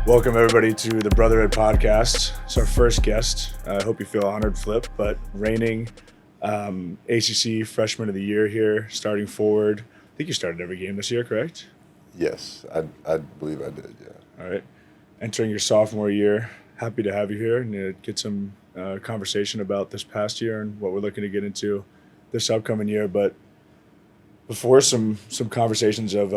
Welcome, everybody, to the Brotherhood Podcast. It's our first guest. I hope you feel honored, Flip, but reigning ACC Freshman of the Year here, starting forward. I think you started every game this year, correct? Yes, I believe I did, yeah. All right. Entering your sophomore year. Happy to have you here and to get some conversation about this past year and what we're looking to get into this upcoming year. But before some conversations of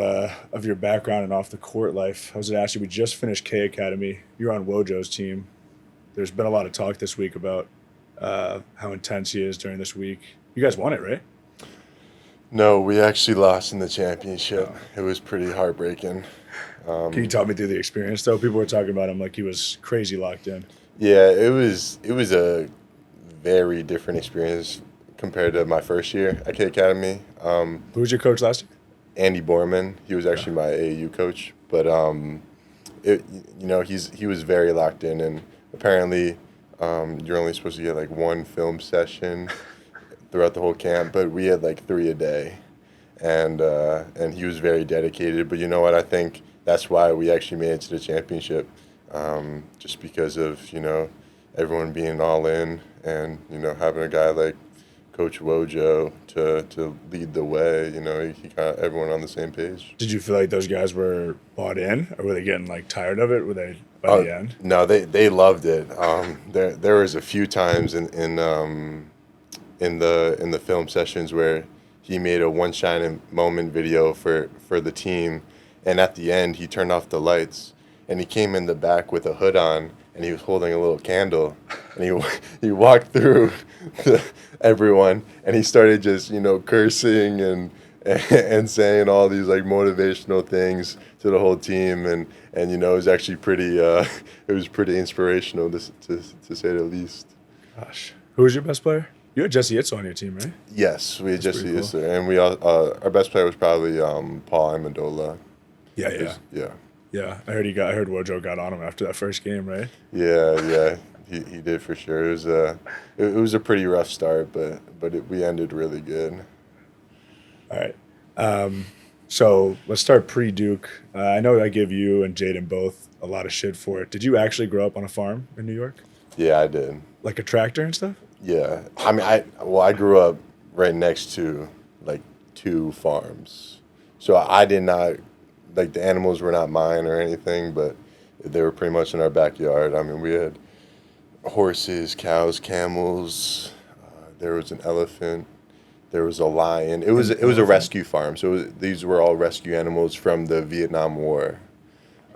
your background and off the court life, I was going to ask you, we just finished K Academy. You're on Wojo's team. There's been a lot of talk this week about how intense he is during this week. You guys won it, right? No, we actually lost in the championship. It was pretty heartbreaking. Can you talk me through the experience, though? People were talking about him like he was crazy locked in. Yeah, it was a very different experience compared to my first year at K Academy. Who was your coach last year? Andy Borman. He was actually my AAU coach, but he was very locked in, and apparently you're only supposed to get like one film session throughout the whole camp, but we had like 3 a day, and he was very dedicated. But you know what? I think that's why we actually made it to the championship, just because of everyone being all in, and having a guy like Coach Wojo to lead the way. He got everyone on the same page. Did you feel like those guys were bought in, or were they getting like tired of it? Were they by the end? No, they loved it. There was a few times in the film sessions where he made a one shining moment video for the team, and at the end he turned off the lights and he came in the back with a hood on and he was holding a little candle, and he walked through everyone and he started just cursing and saying all these like motivational things to the whole team, and it was actually pretty inspirational to say the least. Gosh, who was your best player? You had Jesse Itzel on your team, right? Yes, we had Jesse Itzel, and we all, our best player was probably Paul Amendola. Yeah. I heard Wojo got on him after that first game, right? Yeah, he did for sure. It was a pretty rough start, but we ended really good. All right. So let's start pre-Duke. I know I give you and Jaden both a lot of shit for it. Did you actually grow up on a farm in New York? Yeah, I did. Like a tractor and stuff? Yeah. I mean, I grew up right next to like 2 farms. So I did not, like, the animals were not mine or anything, but they were pretty much in our backyard. I mean, we had horses, cows, camels. There was an elephant. There was a lion. It was a rescue farm. So these were all rescue animals from the Vietnam War.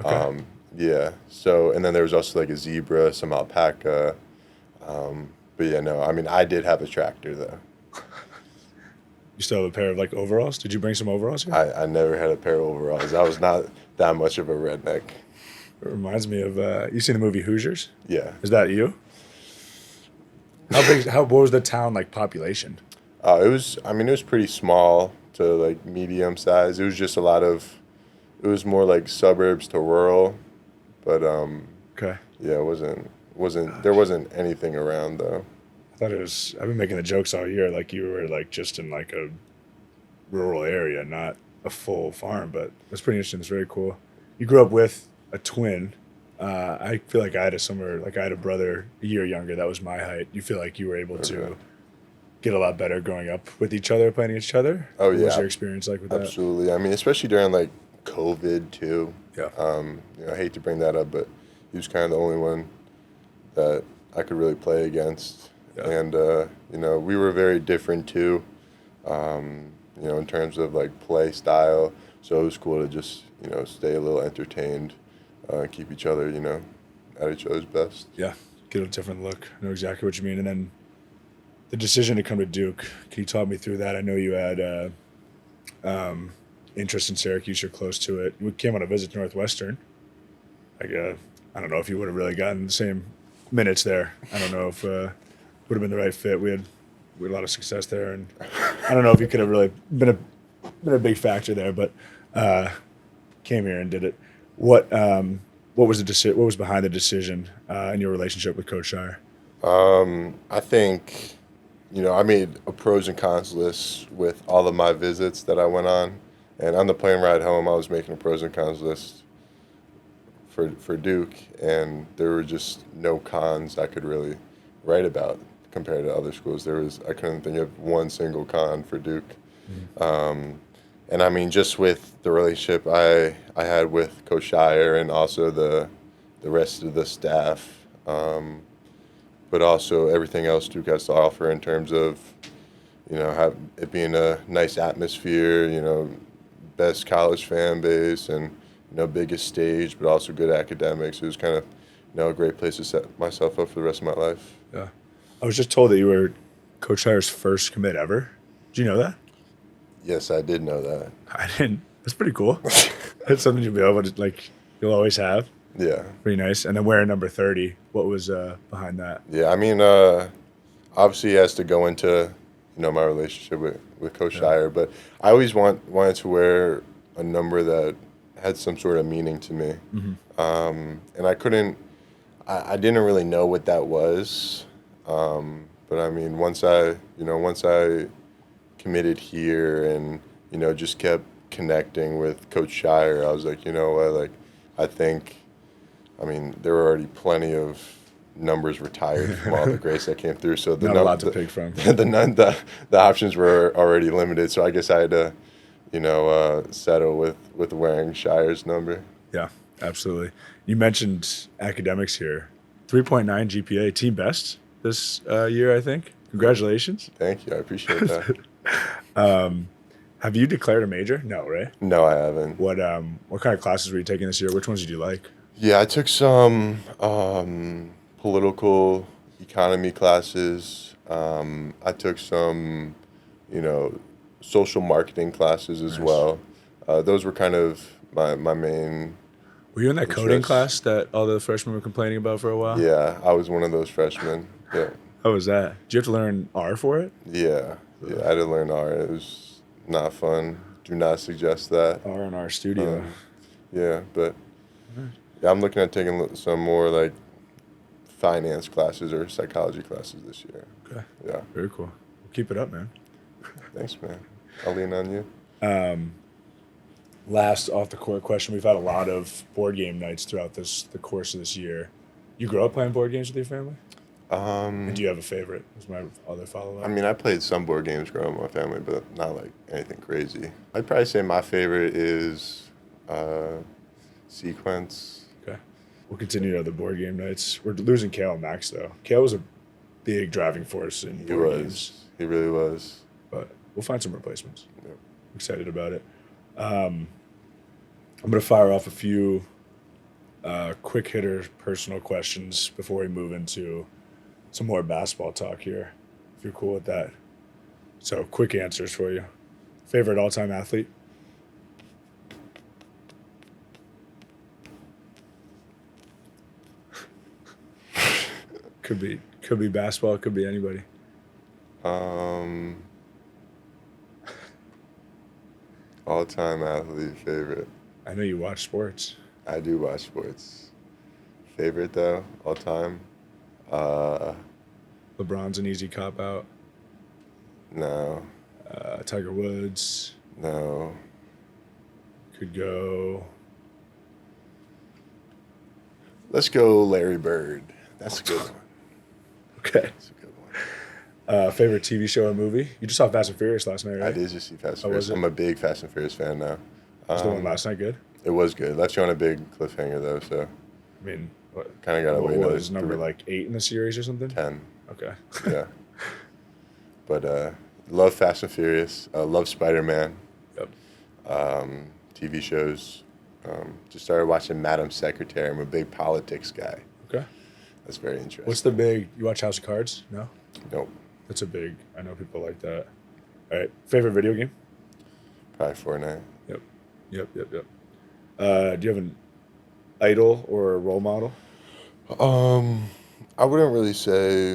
Okay. Yeah. So, and then there was also like a zebra, some alpaca. But yeah, no, I mean, I did have a tractor though. You still have a pair of like overalls? Did you bring some overalls here? I never had a pair of overalls. I was not that much of a redneck. It reminds me of, you seen the movie Hoosiers? Yeah. Is that you? What was the town like population? It was pretty small to like medium size. It was just it was more like suburbs to rural, but Okay. yeah, there wasn't anything around though. I've been making the jokes all year, like you were like just in like a rural area, not a full farm, but that's pretty interesting. It's very cool. You grew up with a twin. I feel like I had a brother a year younger that was my height. You feel like you were able to get a lot better growing up with each other, playing against each other? Oh, What yeah. was your experience like with that? Absolutely. I mean, especially during like COVID too. Yeah. I hate to bring that up, but he was kind of the only one that I could really play against. Yeah. And, we were very different too, in terms of like play style. So it was cool to just, stay a little entertained, keep each other, at each other's best. Yeah, get a different look. I know exactly what you mean. And then the decision to come to Duke, can you talk me through that? I know you had interest in Syracuse. You're close to it. You came on a visit to Northwestern. I don't know if you would have really gotten the same minutes there. I don't know if would have been the right fit. We had a lot of success there, and I don't know if you could have really been a big factor there, but came here and did it. What was behind the decision in your relationship with Coach Shire? I think, I made a pros and cons list with all of my visits that I went on, and on the plane ride home, I was making a pros and cons list for Duke, and there were just no cons I could really write about compared to other schools. I couldn't think of one single con for Duke. And I mean, just with the relationship I had with Coach Shire and also the rest of the staff, but also everything else Duke has to offer in terms of, it being a nice atmosphere, best college fan base, and biggest stage, but also good academics. It was kind of a great place to set myself up for the rest of my life. Yeah, I was just told that you were Coach Shire's first commit ever. Did you know that? Yes, I did know that. I didn't. That's pretty cool. That's something you'll be able to you'll always have. Yeah. Pretty nice. And then wearing number 30. What was behind that? Yeah, I mean, obviously it has to go into my relationship with Coach Shire, but I always wanted to wear a number that had some sort of meaning to me. And I didn't really know what that was. But I mean, once I committed here and, just kept connecting with Coach Shire, I was like, you know what, there were already plenty of numbers retired from all the greats that came through. So not a lot to pick from. The options were already limited. So I guess I had to, settle with wearing Shire's number. Yeah, absolutely. You mentioned academics here. 3.9 GPA, team best this year, I think. Congratulations. Thank you. I appreciate that. Have you declared a major? No, right? No, I haven't. What kind of classes were you taking this year? Which ones did you like? Yeah, I took some political economy classes. I took some, social marketing classes as well. Those were kind of my main. Were you in that coding class that all the freshmen were complaining about for a while? Yeah, I was one of those freshmen. Yeah. How was that? Did you have to learn R for it? Yeah, I had to learn R. It was not fun. Do not suggest that. R and R Studio. Yeah, but I'm looking at taking some more finance classes or psychology classes this year. Okay. Yeah. Very cool. Keep it up, man. Thanks, man. I'll lean on you. Last off the court question, we've had a lot of board game nights throughout the course of this year. You grew up playing board games with your family? And do you have a favorite? That's my other follow-up. I mean, I played some board games growing up with my family, but not anything crazy. I'd probably say my favorite is Sequence. Okay. We'll continue to other board game nights. We're losing Kale and Max, though. Kale was a big driving force in board games. He really was. But we'll find some replacements. Yep. I'm excited about it. I'm going to fire off a few quick hitter personal questions before we move into some more basketball talk here, if you're cool with that. So quick answers for you. Favorite all-time athlete? Could be basketball, could be anybody. All-time athlete favorite. I know you watch sports. I do watch sports. Favorite though, all time. LeBron's an easy cop out. No. Tiger Woods. No. Could go. Let's go Larry Bird. That's a good one. Okay. That's a good one. Favorite TV show or movie? You just saw Fast and Furious last night, right? I did just see Fast and Furious. I'm a big Fast and Furious fan now. Was the one last night good? It was good. Left you on a big cliffhanger though, so. I mean, kind of got away. What was number 8 in the series or something? 10. Okay. Yeah. But love Fast and Furious. Love Spider-Man. Yep. TV shows. Just started watching Madam Secretary. I'm a big politics guy. Okay. That's very interesting. What's the big? You watch House of Cards? No. Nope. That's a big. I know people like that. All right. Favorite video game? Probably Fortnite. Yep. Do you have an idol or a role model? I wouldn't really say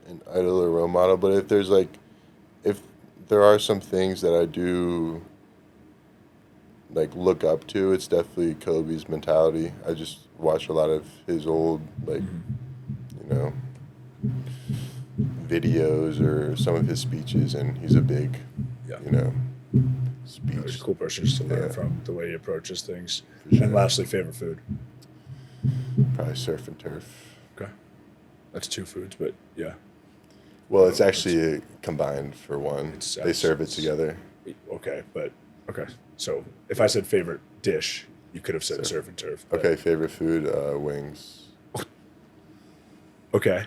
an idol or role model, but if there are some things that I do look up to, it's definitely Kobe's mentality. I just watch a lot of his old videos or some of his speeches, and he's a big He's Speech. a cool person just to learn Yeah. from, the way he approaches things. For sure. And lastly, favorite food. Probably surf and turf. Okay. That's 2 foods, but yeah. Well, it's actually combined for one. It's- They serve it together. Okay, but okay. So if I said favorite dish, you could have said surf and turf. but- Okay, favorite food, wings. Okay.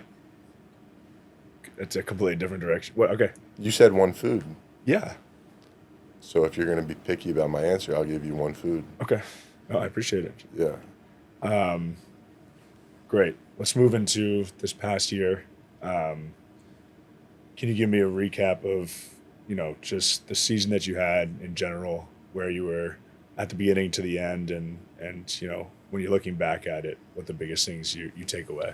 It's a completely different direction. What? Okay. You said one food. Yeah. So if you're going to be picky about my answer, I'll give you one food. Okay. No, I appreciate it. Yeah. Great. Let's move into this past year. Can you give me a recap of, just the season that you had in general, where you were at the beginning to the end, and when you're looking back at it, what the biggest things you take away?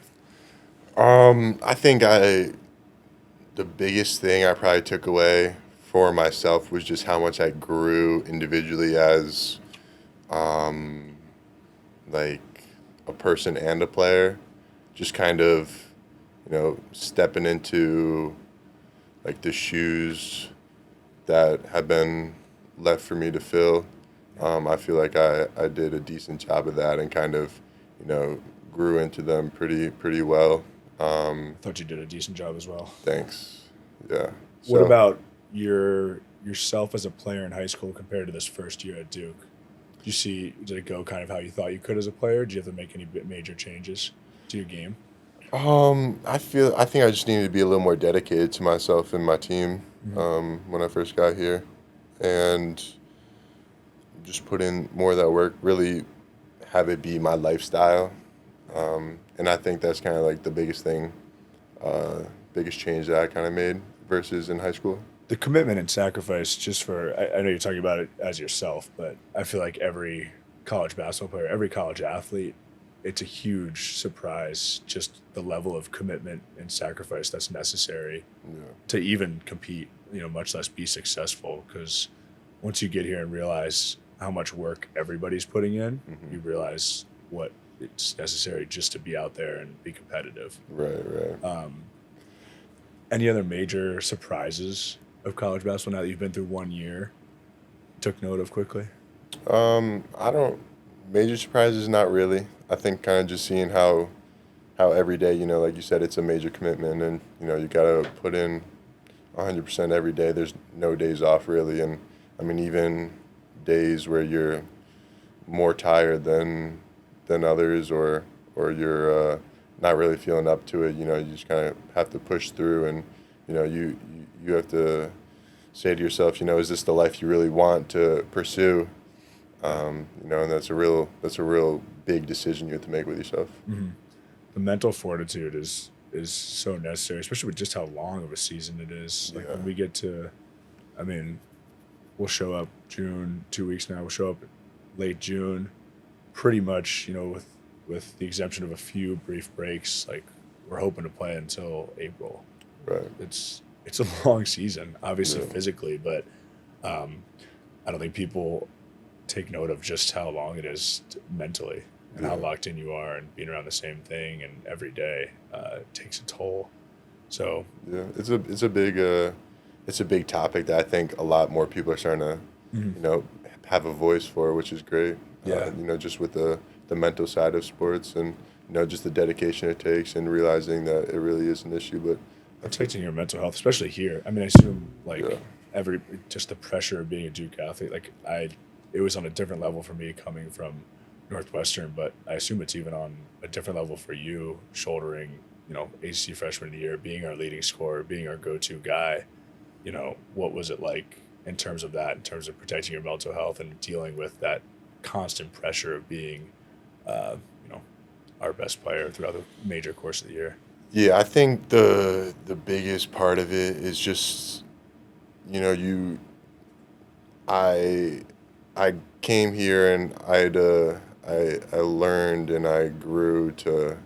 I think the biggest thing I probably took away for myself was just how much I grew individually as, like a person and a player. Just kind of, stepping into like the shoes that have been left for me to fill. I feel like I did a decent job of that and kind of, grew into them pretty well. I thought you did a decent job as well. Thanks. Yeah. What So- about yourself as a player in high school compared to this first year at Duke? Did it go kind of how you thought you could as a player? Did you have to make any major changes to your game? I think I just needed to be a little more dedicated to myself and my team when I first got here, and just put in more of that work. Really have it be my lifestyle, and I think that's kind of like the biggest thing, biggest change that I kind of made versus in high school. The commitment and sacrifice, just for, I know you're talking about it as yourself, but I feel like every college basketball player, every college athlete, it's a huge surprise, just the level of commitment and sacrifice that's necessary Yeah. to even compete, much less be successful. Because once you get here and realize how much work everybody's putting in, you realize what it's necessary just to be out there and be competitive. Right. Any other major surprises of college basketball now that you've been through 1 year, took note of quickly? Major surprises, not really. I think kind of just seeing how every day, like you said, it's a major commitment, and you gotta put in 100% every day. There's no days off really, and I mean even days where you're more tired than others, or you're not really feeling up to it. You just kind of have to push through, and you have to say to yourself, is this the life you really want to pursue? And that's a real big decision you have to make with yourself. Mm-hmm. The mental fortitude is so necessary, especially with just how long of a season it is. Like when we get to, we'll show up June, 2 weeks now. We'll show up late June, pretty much, with the exemption of a few brief breaks. Like we're hoping to play until April. Right. It's a long season, obviously physically, but I don't think people take note of just how long it is mentally and how locked in you are, and being around the same thing and every day takes a toll. So yeah, it's a big topic that I think a lot more people are starting to have a voice for, which is great. Yeah. Just with the mental side of sports, and just the dedication it takes, and realizing that it really is an issue. But protecting your mental health, especially here. I assume just the pressure of being a Duke athlete, it was on a different level for me coming from Northwestern, but I assume it's even on a different level for you, shouldering, ACC Freshman of the Year, being our leading scorer, being our go-to guy. What was it like in terms of that, in terms of protecting your mental health and dealing with that constant pressure of being, our best player throughout the major course of the year? Yeah, I think the biggest part of it is just, I came here and I learned and I grew to,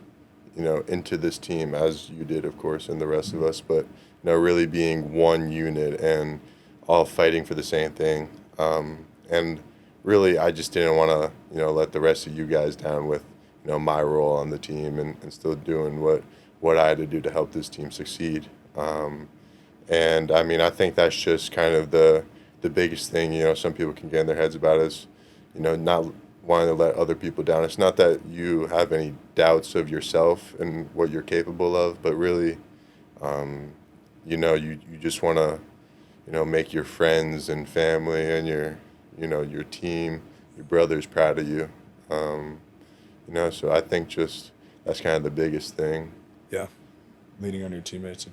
into this team, as you did, of course, and the rest of us, but, really being one unit and all fighting for the same thing. And really, I just didn't want to, let the rest of you guys down with, my role on the team, and still doing what I had to do to help this team succeed. And I think that's just kind of the the biggest thing, some people can get in their heads about is, not wanting to let other people down. It's not that you have any doubts of yourself and what you're capable of, but really, you just want to, make your friends and family and your team, your brothers proud of you. So I think just that's kind of the biggest thing. Yeah. Leaning on your teammates.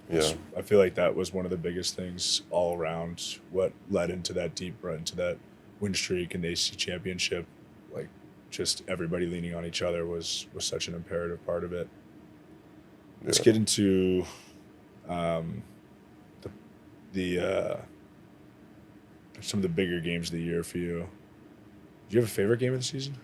Yeah. I feel like that was one of the biggest things all around what led into that deep run, to that win streak and the ACC championship. Like, just everybody leaning on each other was such an imperative part of it. Let's get into the some of the bigger games of the year for you. Do you have a favorite game of the season?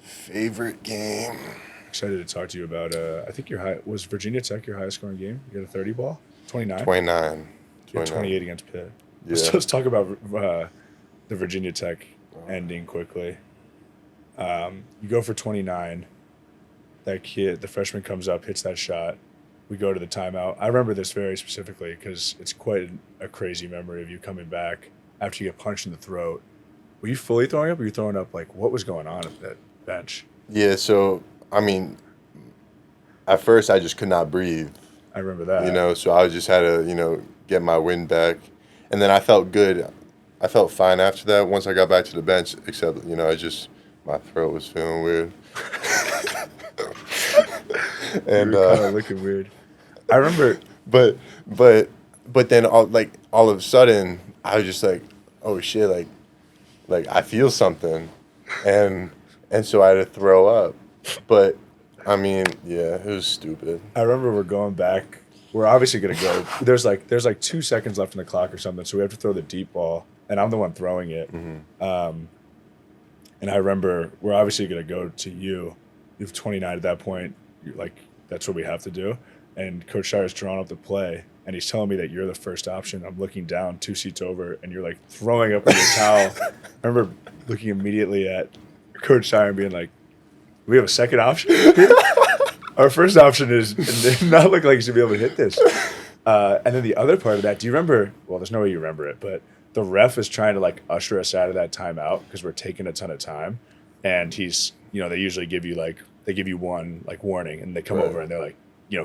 Favorite game? Excited to talk to you about. I think was Virginia Tech your highest scoring game? You got a 30 ball, 29. 29. You had 28 against Pitt. Yeah. Let's talk about the Virginia Tech ending quickly. You go for 29. That kid, the freshman, comes up, hits that shot. We go to the timeout. I remember this very specifically because it's quite a crazy memory of you coming back after you get punched in the throat. Were you fully throwing up, or were you throwing up, like, what was going on at that bench? Yeah, so, at first I just could not breathe. I remember that. So I just had to, get my wind back. And then I felt good. I felt fine after that once I got back to the bench, except, my throat was feeling weird. And you were kind of looking weird. I remember. But then all of a sudden I was just like, oh shit, like I feel something. And so I had to throw up. But it was stupid. I remember we're going back. We're obviously going to go. There's like 2 seconds left in the clock or something, so we have to throw the deep ball, and I'm the one throwing it. Mm-hmm. And I remember we're obviously going to go to you. You have 29 at that point. You're like, that's what we have to do. And Coach Shire's drawing up the play, and he's telling me that you're the first option. I'm looking down 2 seats over, and you're like throwing up in your towel. I remember looking immediately at Coach Shire and being like, we have a second option? Our first option is not look like you should be able to hit this. And then the other part of that, do you remember? Well, there's no way you remember it, but the ref is trying to usher us out of that timeout because we're taking a ton of time. And he's, they usually give you one warning, and they come over and they're like,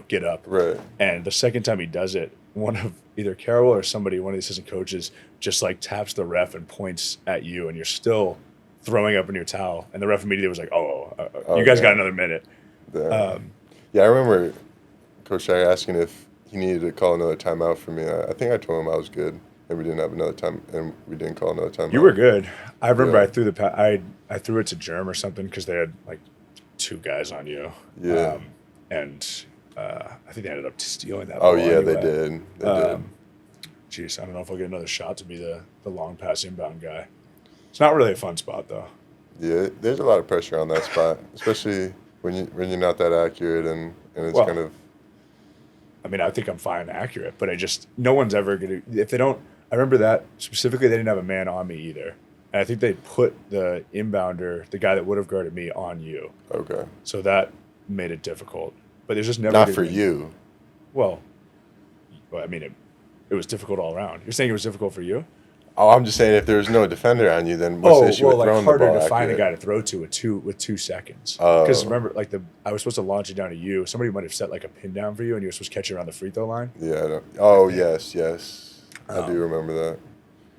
get up. Right. And the second time he does it, one of either Carroll or somebody, one of the assistant coaches, just taps the ref and points at you, and you're still throwing up in your towel. And the ref immediately was like, you guys got another minute. Yeah, I remember Coach Shire asking if he needed to call another timeout for me. I think I told him I was good, and we didn't have another time, and we didn't call another timeout. You were good. I remember I threw I threw it to Germ or something because they had 2 guys on you. Yeah. I think they ended up stealing that. Oh ball yeah, anyway. they did. They did. Jeez, I don't know if I'll get another shot to be the long pass inbound guy. It's not really a fun spot though. Yeah, there's a lot of pressure on that spot, especially when you're not that accurate and it's kind of. I think I'm fine accurate, but no one's ever gonna if they don't. I remember that specifically. They didn't have a man on me either, and I think they put the inbounder, the guy that would have guarded me, on you. Okay. So that made it difficult. But there's just never not for you. Well, it was difficult all around. You're saying it was difficult for you? Oh, I'm just saying if there's no defender on you, then what's the issue with throwing the ball? Harder to find a guy to throw to with 2 seconds. Because remember, I was supposed to launch it down to you. Somebody might have set a pin down for you, and you were supposed to catch it around the free throw line. Yeah. Yes. I do remember that.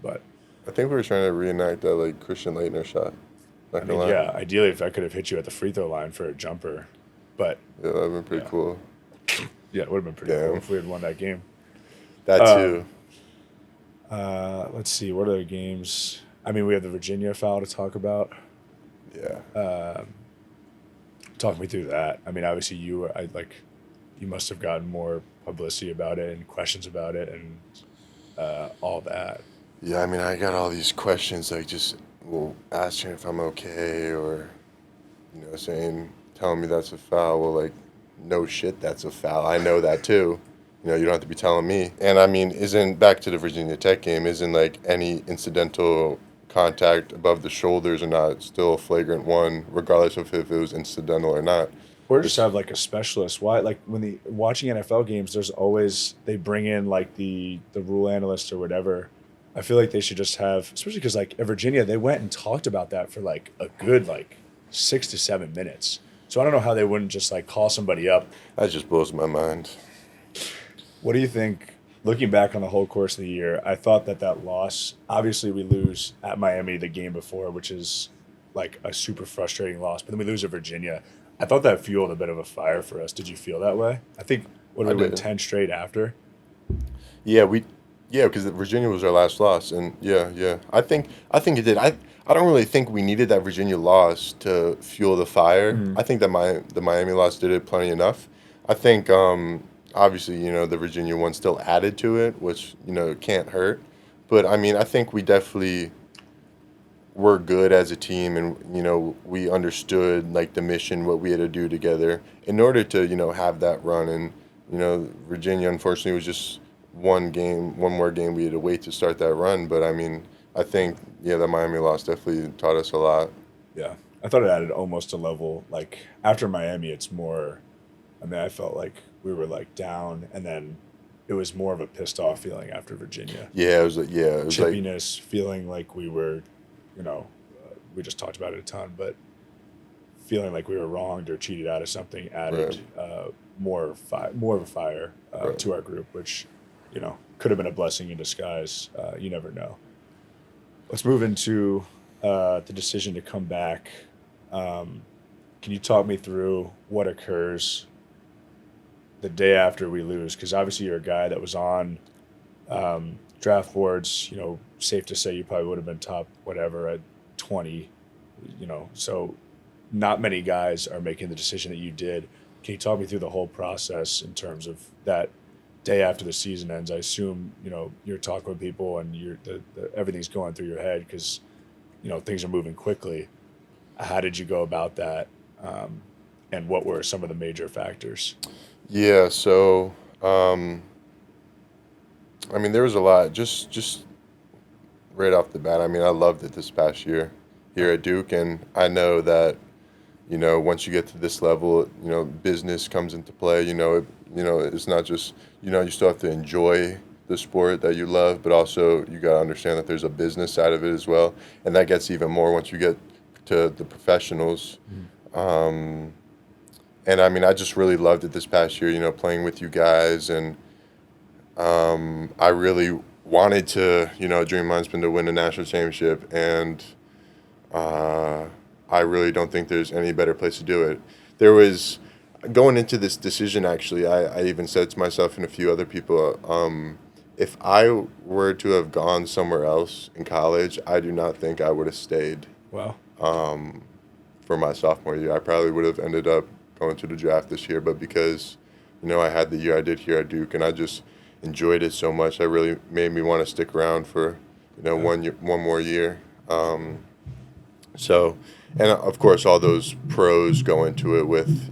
But I think we were trying to reenact that Christian Laettner shot. Yeah. Ideally, if I could have hit you at the free throw line for a jumper, but yeah, that'd been pretty cool. Yeah, it would have been pretty cool if we had won that game. That too. Let's see, what other games? We have the Virginia foul to talk about. Yeah. Talk me through that. Obviously you must have gotten more publicity about it and questions about it and all that. Yeah, I got all these questions asking if I'm okay or, telling me that's a foul. Well, no shit, that's a foul. I know that too. You don't have to be telling me. And isn't back to the Virginia Tech game, isn't any incidental contact above the shoulders or not still a flagrant one, regardless of if it was incidental or not? Or just have a specialist. Why when watching NFL games, there's always they bring in the rule analyst or whatever. I feel like they should just have, especially because like at Virginia, they went and talked about that for like a good like 6 to 7 minutes. So I don't know how they wouldn't just like call somebody up. That just blows my mind. What do you think? Looking back on the whole course of the year, I thought that loss, obviously we lose at Miami the game before, which is like a super frustrating loss, but then we lose at Virginia. I thought that fueled a bit of a fire for us. Did you feel that way? I think would I have been did. 10 straight after. Yeah, because Virginia was our last loss, and I think it did. I don't really think we needed that Virginia loss to fuel the fire. Mm. I think that the Miami loss did it plenty enough. I think obviously the Virginia one still added to it, which can't hurt. But I mean, I think we definitely were good as a team, and we understood like the mission, what we had to do together in order to have that run. And Virginia unfortunately was just one more game we had to wait to start that run. But I mean, I think the Miami loss definitely taught us a lot. Yeah. I thought it added almost a level. Like after Miami, it's more, I mean, I felt like we were like down, and then it was more of a pissed off feeling after Virginia. Yeah, it was like Chippiness, feeling like we were, we just talked about it a ton, but feeling like we were wronged or cheated out of something added more of a fire to our group, which, could have been a blessing in disguise. You never know. Let's move into the decision to come back. Can you talk me through what occurs the day after we lose? Because obviously you're a guy that was on draft boards. Safe to say you probably would have been top whatever at 20. So not many guys are making the decision that you did. Can you talk me through the whole process in terms of that day after the season ends? I assume you're talking with people and everything's going through your head because things are moving quickly. How did you go about that, and what were some of the major factors? Yeah, so I mean, there was a lot. Just right off the bat, I mean, I loved it this past year here at Duke, and I know that once you get to this level, business comes into play. It's not just you still have to enjoy the sport that you love, but also you got to understand that there's a business side of it as well, and that gets even more once you get to the professionals. And I mean, I just really loved it this past year, playing with you guys, and I really wanted to, dream mine's been to win a national championship, and I really don't think there's any better place to do it. There was, going into this decision, actually, I even said to myself and a few other people, if I were to have gone somewhere else in college, I do not think I would have stayed. Wow. For my sophomore year. I probably would have ended up going to the draft this year, but because, I had the year I did here at Duke, and I just enjoyed it so much, that really made me want to stick around for, one more year. So, and of course, all those pros go into it with,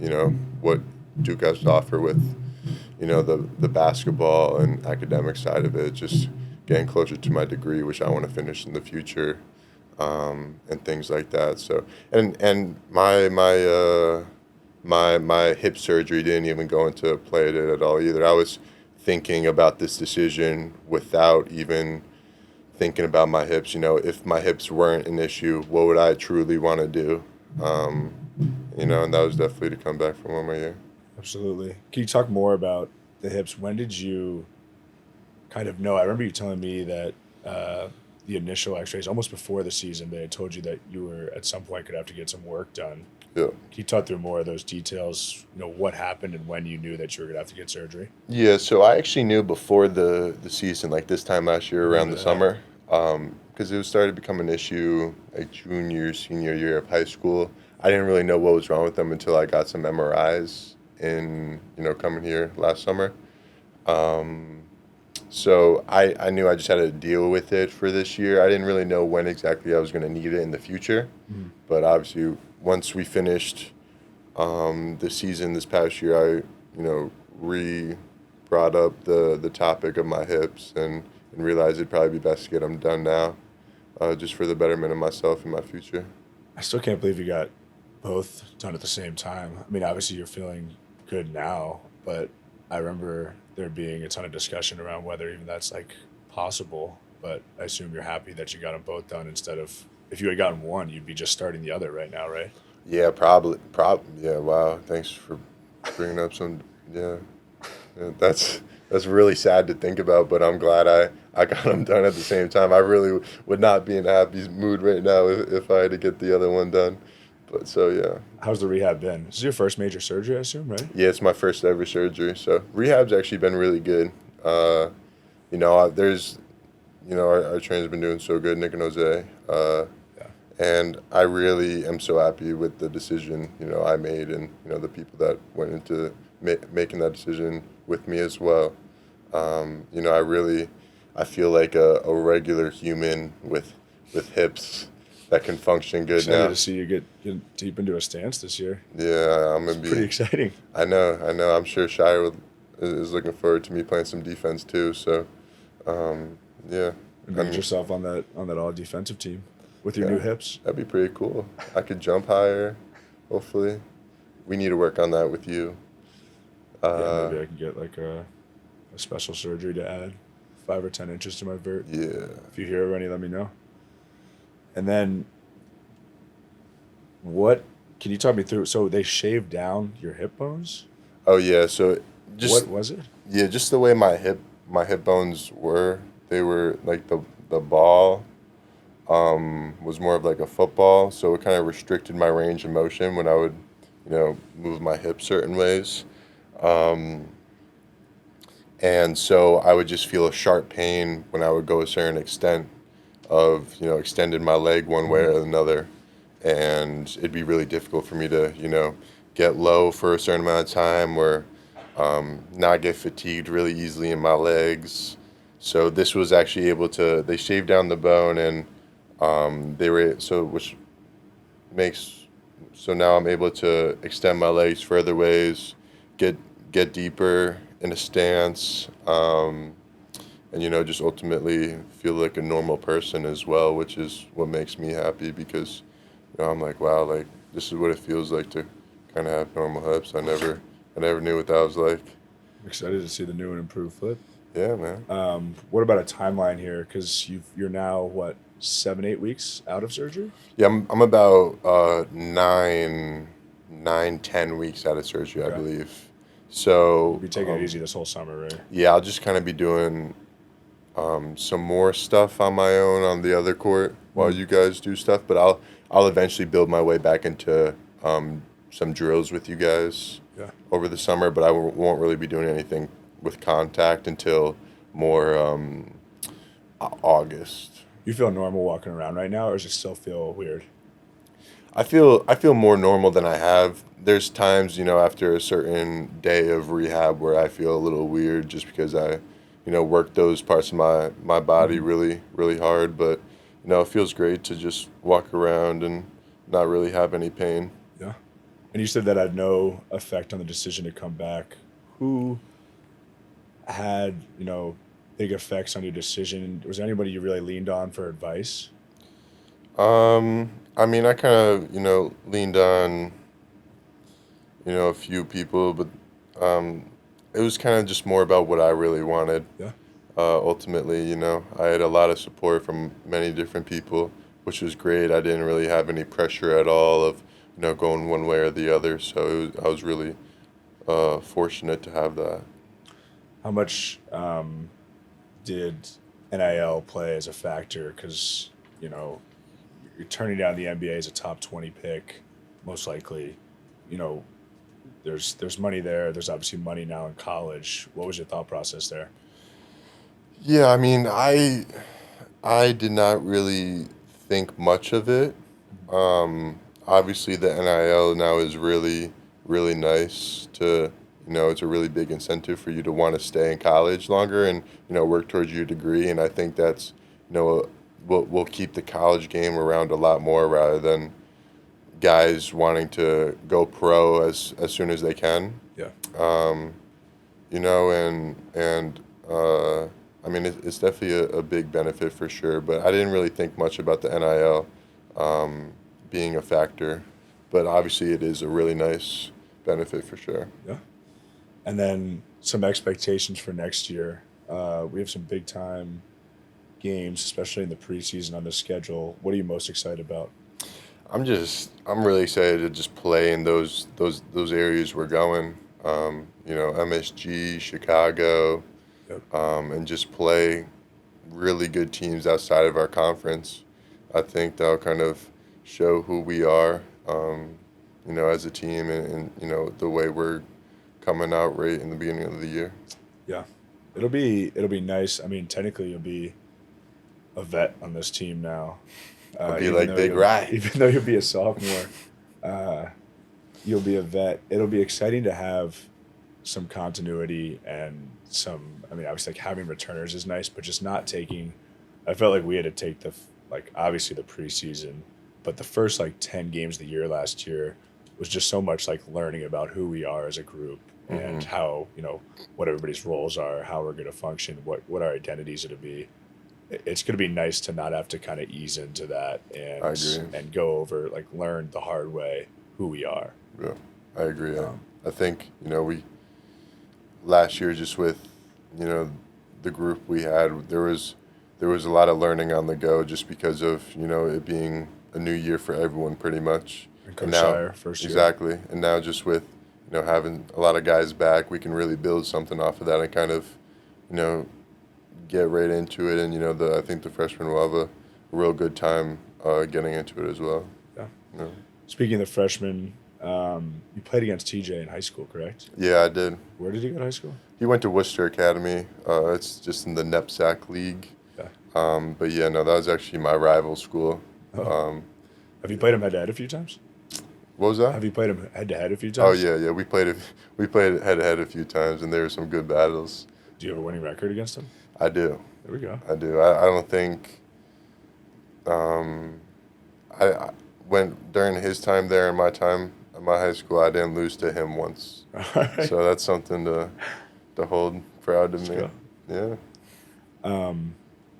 what Duke has to offer with, the basketball and academic side of it, just getting closer to my degree, which I want to finish in the future, and things like that. So, and my hip surgery didn't even go into play at all either. I was thinking about this decision without even thinking about my hips. If my hips weren't an issue, what would I truly want to do? And that was definitely to come back from one more year. Absolutely. Can you talk more about the hips? When did you kind of know? I remember you telling me that the initial x-rays, almost before the season, they had told you that you were at some point could have to get some work done. Yeah. Can you talk through more of those details, what happened and when you knew that you were going to have to get surgery? Yeah, so I actually knew before the season, like this time last year around the summer, because it was started to become an issue like junior, senior year of high school. I didn't really know what was wrong with them until I got some MRIs in, coming here last summer. So I knew I just had to deal with it for this year. I didn't really know when exactly I was going to need it in the future. Mm-hmm. But obviously, once we finished the season this past year, I, brought up the topic of my hips and realized it'd probably be best to get them done now, just for the betterment of myself and my future. I still can't believe you got both done at the same time. I mean, obviously you're feeling good now, but I remember there being a ton of discussion around whether even that's like possible. but I assume you're happy that you got them both done instead of, if you had gotten one, you'd be just starting the other right now, right? Yeah, probably. Yeah. Wow. Thanks for bringing up some. Yeah. Yeah, that's really sad to think about, but I'm glad I got them done at the same time. I really would not be in a happy mood right now if I had to get the other one done. But so yeah. How's the rehab been? This is your first major surgery, I assume, right? Yeah, it's my first ever surgery. So rehab's actually been really good. There's, our trainer's been doing so good, Nick and Jose. Yeah. And I really am so happy with the decision, I made, and, the people that went into making that decision with me as well. I feel like a regular human with hips that can function good Excited now. to see you get deep into a stance this year. Yeah, I'm gonna be Pretty exciting. I know. I'm sure Shire is looking forward to me playing some defense too. So, yeah. And yourself on that all defensive team with your new hips. That'd be pretty cool. I could jump higher, hopefully. We need to work on that with you. Yeah, maybe I can get like a special surgery to add 5 or 10 inches to my vert. Yeah. If you hear of any, let me know. And then, what can you talk me through? So they shaved down your hip bones. Oh yeah. So What was it? Yeah, just the way my hip bones were. They were like the ball was more of like a football, so it kind of restricted my range of motion when I would, move my hips certain ways. And so I would just feel a sharp pain when I would go a certain extent of, extended my leg one way or another. And it'd be really difficult for me to, get low for a certain amount of time or not get fatigued really easily in my legs. So this was actually they shaved down the bone and so now I'm able to extend my legs further ways, get deeper in a stance, and just ultimately feel like a normal person as well, which is what makes me happy because I'm like, wow, like this is what it feels like to kind of have normal hips. I never knew what that was like. I'm excited to see the new and improved flip. Yeah, man. What about a timeline here? Because you're now what, 7-8 weeks out of surgery? Yeah, I'm about 9-10 weeks out of surgery, Okay. I believe. So You'll be taking it easy this whole summer, right? yeah, I'll just kind of be doing some more stuff on my own on the other court while you guys do stuff. But I'll eventually build my way back into some drills with you guys over the summer. But I won't really be doing anything with contact until more August. You feel normal walking around right now, or does it still feel weird? I feel more normal than I have. There's times, after a certain day of rehab where I feel a little weird just because I, worked those parts of my body really, really hard. But, it feels great to just walk around and not really have any pain. Yeah. And you said that had no effect on the decision to come back. Who had, big effects on your decision? Was there anybody you really leaned on for advice? I mean, I kind of, leaned on, a few people, but it was kind of just more about what I really wanted. Yeah. Ultimately, I had a lot of support from many different people, which was great. I didn't really have any pressure at all of, going one way or the other. So I was really fortunate to have that. How much did NIL play as a factor? Because, you're turning down the NBA as a top 20 pick, most likely. There's money there. There's obviously money now in college. What was your thought process there? Yeah, I mean, I did not really think much of it. Obviously, the NIL now is really, really nice to, it's a really big incentive for you to want to stay in college longer and, work towards your degree. And I think that's, will keep the college game around a lot more rather than guys wanting to go pro as soon as they can. Yeah. I mean, it's definitely a big benefit for sure, but I didn't really think much about the NIL being a factor, but obviously it is a really nice benefit for sure. Yeah. And then some expectations for next year. We have some big time games, especially in the preseason on the schedule. What are you most excited about? I'm really excited to just play in those areas we're going. MSG, Chicago, Yep. and just play really good teams outside of our conference. I think that'll kind of show who we are, as a team, and the way we're coming out right in the beginning of the year. Yeah, it'll be nice. I mean, technically, you'll be a vet on this team now. I'll be like Big Rye. Even though you'll be a sophomore, you'll be a vet. It'll be exciting to have some continuity and some. I mean, obviously, like having returners is nice, but just not taking. I felt like we had to take obviously the preseason, but the first 10 games of the year last year was just so much learning about who we are as a group and how what everybody's roles are, how we're going to function, what our identities are to be. It's going to be nice to not have to kind of ease into that and go over learn the hard way who we are. Yeah, I agree. I think we last year just with the group we had, there was a lot of learning on the go just because of it being a new year for everyone pretty much. And Coach Shire, first year. Exactly, and now just with having a lot of guys back, we can really build something off of that and kind of get right into it. And I think the freshmen will have a real good time getting into it as well. Yeah. Speaking of the freshmen, you played against TJ in high school, correct? Yeah, I did. Where did he go to high school? He went to Worcester Academy. It's just in the NEPSAC League. Yeah. But yeah, no, that was actually my rival school. Oh. Have you played him head-to-head a few times? What was that? Have you played him head-to-head a few Oh times? yeah. We played head-to-head a few times, and there were some good battles. Do you have a winning record against him? I do. There we go. I do. I don't think. I went during his time there and my time at my high school. I didn't lose to him once, Right. so that's something to hold proud of Let's me. go. Yeah.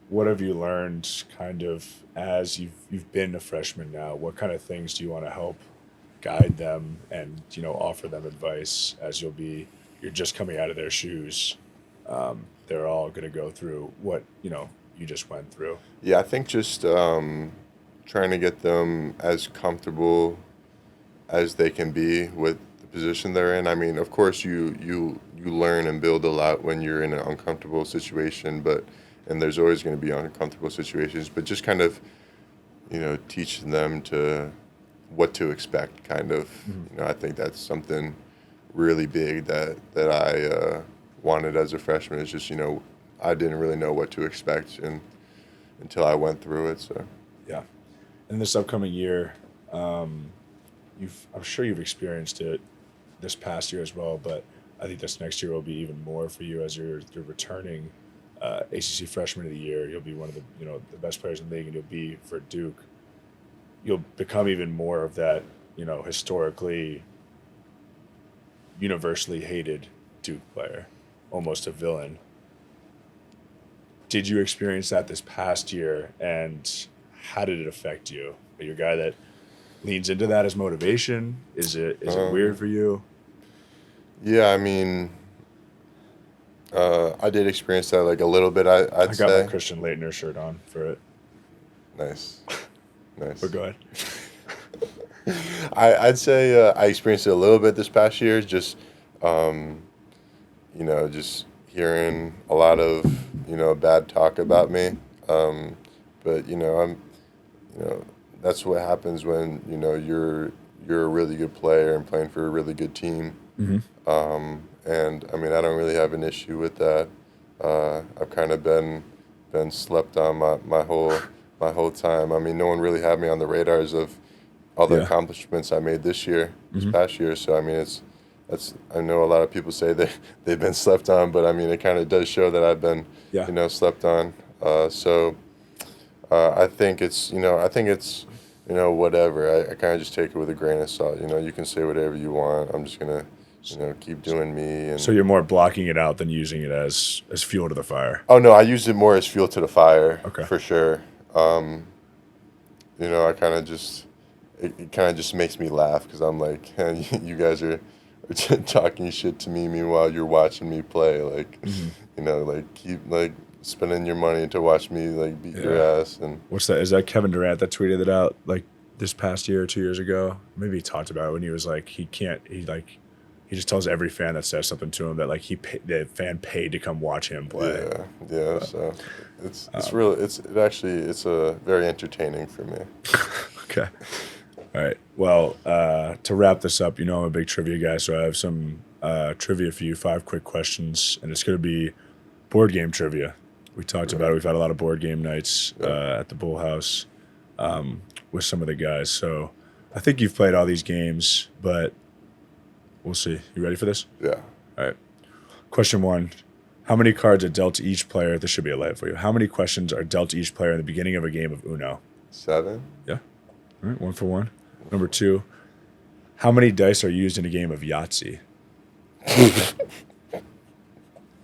What have you learned kind of as you've been a freshman now? What kind of things do you want to help guide them and offer them advice as you're just coming out of their shoes? They're all going to go through what you just went through. Yeah, I think just trying to get them as comfortable as they can be with the position they're in. I mean, of course, you learn and build a lot when you're in an uncomfortable situation, and there's always going to be uncomfortable situations, but just kind of, teaching them to what to expect, kind of. Mm-hmm. I think that's something really big that I wanted as a freshman. Is just, I didn't really know what to expect until I went through it. So Yeah. And this upcoming year, I'm sure you've experienced it this past year as well, but I think this next year will be even more for you as you're returning ACC Freshman of the Year. You'll be one of the the best players in the league, and you'll be for Duke. You'll become even more of that historically, universally hated Duke player, almost a villain. Did you experience that this past year, and how did it affect you? Are you a guy that leans into that as motivation? Is it weird for you? yeah, I mean, I did experience that a little bit. I'd I got say. my Christian Leitner shirt on for it, Nice. but go ahead. I'd say I experienced it a little bit this past year. Just, just hearing a lot of bad talk about me. But I'm, that's what happens when you're a really good player and playing for a really good team. Mm-hmm. And I mean, I don't really have an issue with that. I've kind of been slept on my whole time. I mean, no one really had me on the radars of all the accomplishments I made this past year. So I mean, I know a lot of people say they've been slept on, but I mean, it kind of does show that I've been slept on. So I think it's whatever. I kind of just take it with a grain of salt. You can say whatever you want. I'm just gonna keep doing me. And So you're more blocking it out than using it as fuel to the fire. oh no, I use it more as fuel to the fire. Okay. For sure. I kind of just it kind of just makes me laugh because I'm like, you guys are talking shit to me. Meanwhile, you're watching me play. Like, Mm-hmm. spending your money to watch me like beat your ass. And what's that? Is that Kevin Durant that tweeted it out like this past year or 2 years ago? Maybe he talked about it when he was like, he just tells every fan that says something to him that like the fan paid to come watch him play. Yeah. So it's very entertaining for me. Okay. All right. Well, to wrap this up, I'm a big trivia guy, so I have some trivia for you, 5 quick questions, and it's going to be board game trivia. We talked about it. We've had a lot of board game nights at the Bull House with some of the guys. So I think you've played all these games, but we'll see. You ready for this? Yeah. All right. Question 1. How many cards are dealt to each player? This should be a light for you. How many questions are dealt to each player in the beginning of a game of Uno? 7. Yeah. All right. 1 for 1. Number 2. How many dice are used in a game of Yahtzee?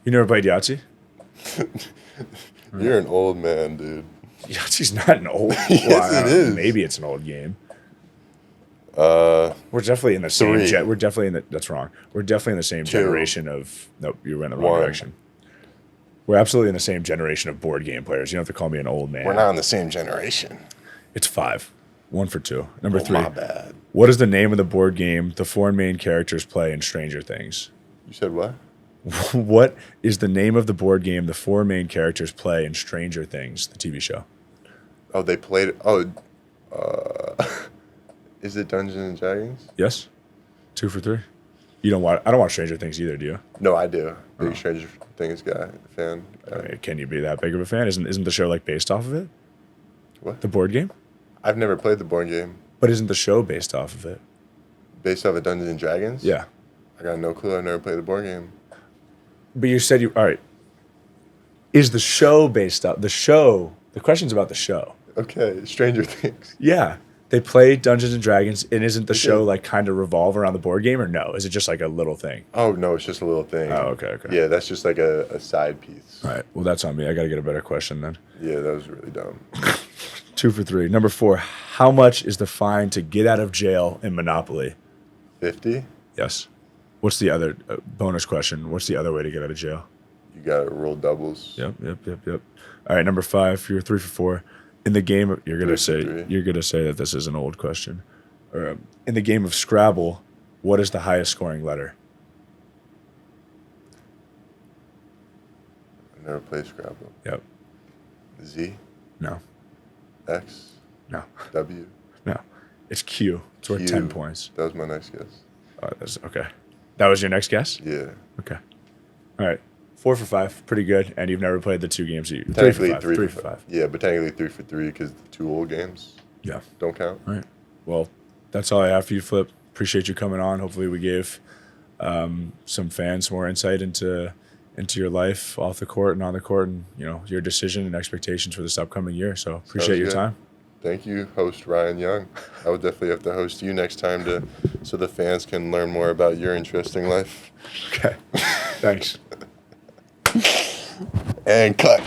You never played Yahtzee? You're an old man, dude. Yahtzee's not an old. Yes, it is. Maybe it's an old game. We're definitely in the same. 3. We're definitely in the. That's wrong. We're definitely in the same 2. generation of. Nope, you went in the wrong 1. direction. We're absolutely in the same generation of board game players. You don't have to call me an old man. We're not in the same generation. It's 5. 1 for 2. Number 3. My bad. What is the name of the board game the 4 main characters play in Stranger Things? You said what? What is the name of the board game the 4 main characters play in Stranger Things, the TV show? Oh, they played it. Oh, is it Dungeons and Dragons? Yes. 2 for 3. You don't watch? I don't watch Stranger Things either. Do you? No, I do. Big Stranger Things fan. Can you be that big of a fan? Isn't the show like based off of it? What? The board game? I've never played the board game. But isn't the show based off of it? Based off of Dungeons and Dragons? Yeah. I got no clue. I've never played the board game. But you said all right. Is the show based off the show? The question's about the show. Okay, Stranger Things. Yeah. They play Dungeons and Dragons, and isn't the show like kind of revolve around the board game, or no? Is it just like a little thing? Oh, no, it's just a little thing. Oh, okay. Yeah, that's just like a side piece. All right. Well, that's on me. I got to get a better question then. Yeah, that was really dumb. 2 for 3. Number 4. How much is the fine to get out of jail in Monopoly? 50? Yes. What's the other bonus question? What's the other way to get out of jail? You got to roll doubles. Yep. All right, number 5. You're 3 for 4. In the game, you're gonna say that this is an old question. In the game of Scrabble, what is the highest scoring letter? I've never played Scrabble. Yep. Z? No. X? No. W? No. It's Q. It's worth 10 points. That was my next guess. That's okay. That was your next guess? Yeah. Okay. All right. 4 for 5. Pretty good. And you've never played the 2 games. 3 for 5. 3 for 5. Yeah, but technically 3 for 3 because the 2 old games don't count. All right. Well, that's all I have for you, Flip. Appreciate you coming on. Hopefully we gave some fans more insight into your life off the court and on the court and, your decision and expectations for this upcoming year. So appreciate your time. Thank you, host Ryan Young. I would definitely have to host you next time so the fans can learn more about your interesting life. Okay. Thanks. And cut.